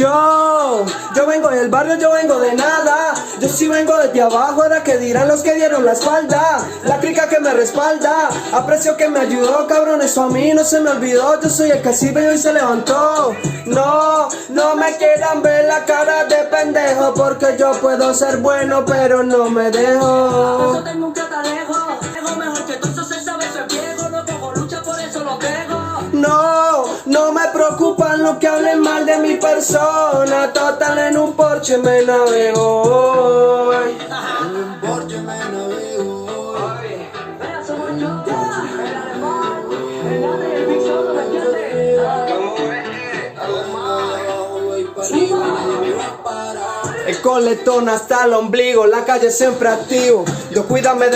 Yo vengo del barrio, yo vengo de nada. Yo sí vengo desde abajo, ahora que dirán los que dieron la espalda. La crica que me respalda, aprecio que me ayudó, cabrón, eso a mí no se me olvidó. Yo soy el que sirve y hoy se levantó. No me quieran ver la cara de pendejo, porque yo puedo ser bueno, pero no me dejo. Eso tengo un catalejo, es mejor que todo eso se sabe, soy viejo, no cojo lucha, por eso lo pego. No me preocupan los que hablen mal de mi persona. Total en un Porsche me navego. En un Porsche me navego. Mira, somos yo, el alemán, el Nate y el Big Soto, ¿me entiendes? El coletón hasta el ombligo, la calle siempre activo. Yo cuídame de